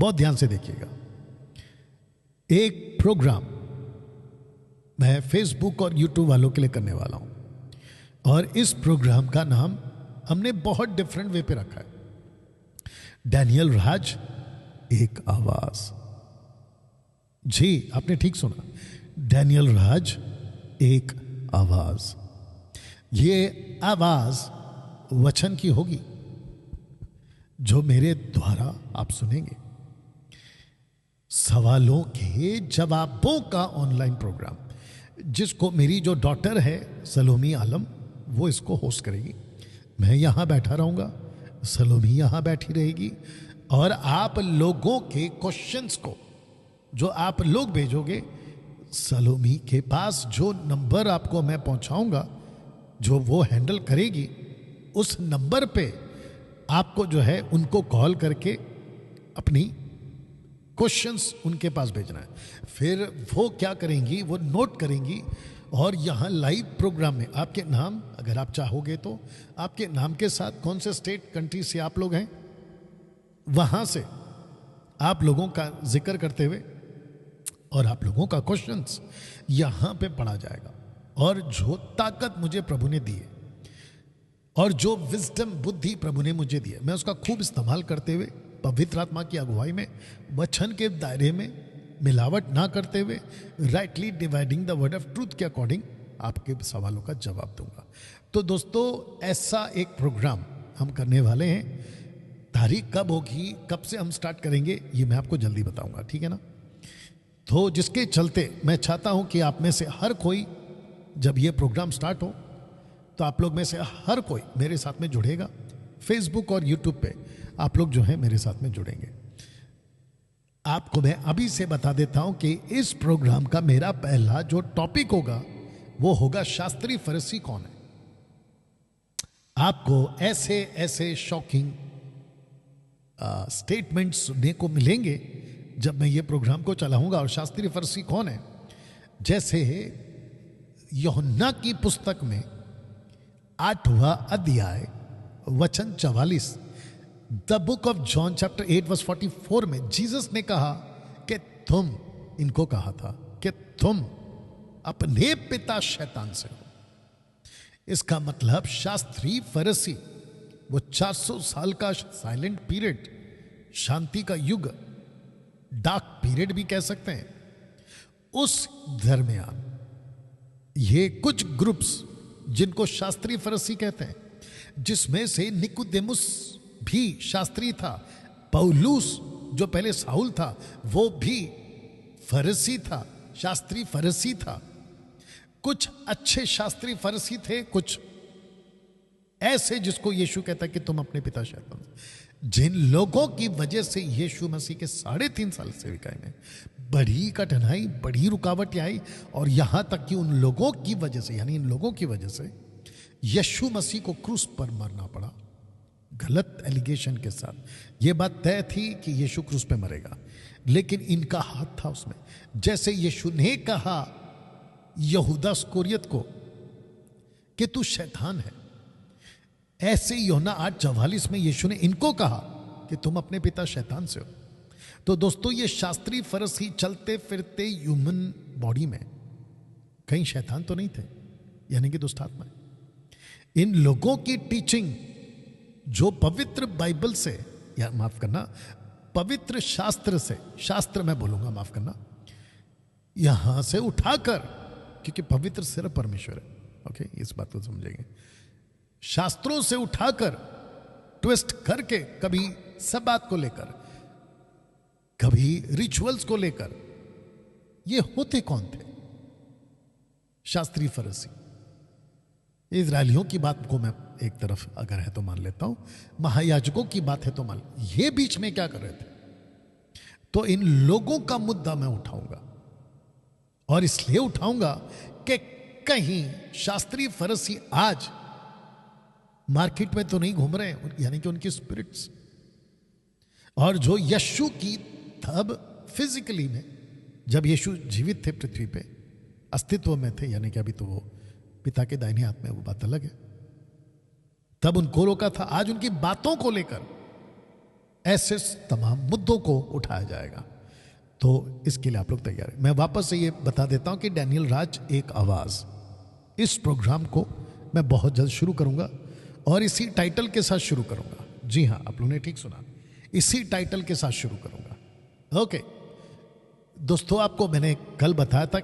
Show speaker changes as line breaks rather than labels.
बहुत ध्यान से देखिएगा। एक प्रोग्राम मैं फेसबुक और यूट्यूब वालों के लिए करने वाला हूं, और इस प्रोग्राम का नाम हमने बहुत डिफरेंट वे पे रखा है, डैनियल राज एक आवाज। जी, आपने ठीक सुना, डैनियल राज एक आवाज। ये आवाज वचन की होगी जो मेरे द्वारा आप सुनेंगे। सवालों के जवाबों का ऑनलाइन प्रोग्राम, जिसको मेरी जो डॉटर है सलोमी आलम, वो इसको होस्ट करेगी। मैं यहां बैठा रहूंगा, सलोमी यहां बैठी रहेगी, और आप लोगों के क्वेश्चंस को जो आप लोग भेजोगे, सलोमी के पास जो नंबर आपको मैं पहुंचाऊंगा, जो वो हैंडल करेगी, उस नंबर पे आपको जो है उनको कॉल करके अपनी क्वेश्चंस उनके पास भेजना है। फिर वो क्या करेंगी, वो नोट करेंगी, और यहाँ लाइव प्रोग्राम में आपके नाम, अगर आप चाहोगे तो आपके नाम के साथ कौन से स्टेट कंट्री से आप लोग हैं, वहाँ से आप लोगों का जिक्र करते हुए और आप लोगों का क्वेश्चंस यहाँ पे पढ़ा जाएगा। और जो ताकत मुझे प्रभु ने दी है और जो विजडम, बुद्धि प्रभु ने मुझे दी है, मैं उसका खूब इस्तेमाल करते हुए पवित्र आत्मा की अगुवाई में, वचन के दायरे में मिलावट ना करते हुए, rightly dividing the word of truth के अकॉर्डिंग आपके सवालों का जवाब दूंगा। तो दोस्तों, ऐसा एक प्रोग्राम हम करने वाले हैं। तारीख कब होगी, कब से हम स्टार्ट करेंगे, ये मैं आपको जल्दी बताऊंगा, ठीक है ना। तो जिसके चलते मैं चाहता हूं कि आप में से हर कोई, जब ये प्रोग्राम स्टार्ट हो तो आप लोग में से हर कोई मेरे साथ में जुड़ेगा। फेसबुक और यूट्यूब पे आप लोग जो है मेरे साथ में जुड़ेंगे। आपको मैं अभी से बता देता हूं कि इस प्रोग्राम का मेरा पहला जो टॉपिक होगा वो होगा शास्त्री फरीसी कौन है। आपको ऐसे ऐसे शॉकिंग स्टेटमेंट सुनने को मिलेंगे जब मैं ये प्रोग्राम को चलाऊंगा। और शास्त्री फरीसी कौन है, जैसे यूहन्ना की पुस्तक में 8वां अध्याय वचन 44, the book of John chapter 8 verse 44 में जीसस ने कहा कि तुम, इनको कहा था कि तुम अपने पिता शैतान से हो। इसका मतलब शास्त्री फरीसी, वो 400 साल का साइलेंट पीरियड, शांति का युग, डार्क पीरियड भी कह सकते हैं, उस दरमियान ये कुछ ग्रुप्स जिनको शास्त्री फरीसी कहते हैं, जिसमें से निकुदेमुस भी शास्त्री था, पौलुस जो पहले साउल था वो भी फरीसी था, शास्त्री फरीसी था। कुछ अच्छे शास्त्री फरीसी थे, कुछ ऐसे जिसको यीशु कहता है कि तुम अपने पिता शैतान, जिन लोगों की वजह से यीशु मसीह के 3.5 साल सेविकाई में बड़ी कठिनाई, बड़ी रुकावट आई, और यहां तक कि उन लोगों की वजह से, यानी इन लोगों की वजह से यीशु मसीह को क्रूस पर मरना पड़ा, गलत एलिगेशन के साथ। यह बात तय थी कि यीशु क्रूस पे मरेगा, लेकिन इनका हाथ था उसमें। जैसे यीशु ने कहा यहूदा इस्करियोत को कि तू शैतान है, ऐसे यूहन्ना 8:44 में यीशु ने इनको कहा कि तुम अपने पिता शैतान से हो। तो दोस्तों, ये शास्त्री फरीसी चलते फिरते ह्यूमन बॉडी में कहीं शैतान तो नहीं थे, यानी कि दुष्ट आत्मा। इन लोगों की टीचिंग जो पवित्र बाइबल से, या माफ करना, पवित्र शास्त्र से, शास्त्र मैं बोलूंगा, माफ करना, यहां से उठाकर, क्योंकि पवित्र सिर्फ परमेश्वर है, ओके, इस बात को समझेंगे। शास्त्रों से उठाकर ट्विस्ट करके, कभी सबात को लेकर, कभी रिचुअल्स को लेकर, ये होते कौन थे? शास्त्री फरीसी। इजरायलियों की बात को मैं एक तरफ अगर है तो मान लेता हूं, महायाजकों की बात है तो मान, ये बीच में क्या कर रहे थे? तो इन लोगों का मुद्दा मैं उठाऊंगा, और इसलिए उठाऊंगा कि कहीं शास्त्री फरीसी आज मार्केट में तो नहीं घूम रहे हैं, यानी कि उनकी स्पिरिट्स, और जो यीशु की तब फिजिकली में, जब यीशु जीवित थे, पृथ्वी पे अस्तित्व में थे, यानी कि अभी तो वो पिता के दाहिने हाथ में, वो बात अलग है, तब उनको रोका था। आज उनकी बातों को लेकर ऐसे तमाम मुद्दों को उठाया जाएगा। तो इसके लिए आप लोग तैयार हैं। मैं वापस से ये बता देता हूं कि डैनियल राज एक आवाज़, इस प्रोग्राम को मैं बहुत जल्द शुरू करूंगा और इसी टाइटल के साथ शुरू करूंगा। जी हाँ, आप लोगों ने ठीक सुना, इसी टाइटल के साथ शुरू करूंगा। ओके दोस्तों, आपको मैंने कल बताया था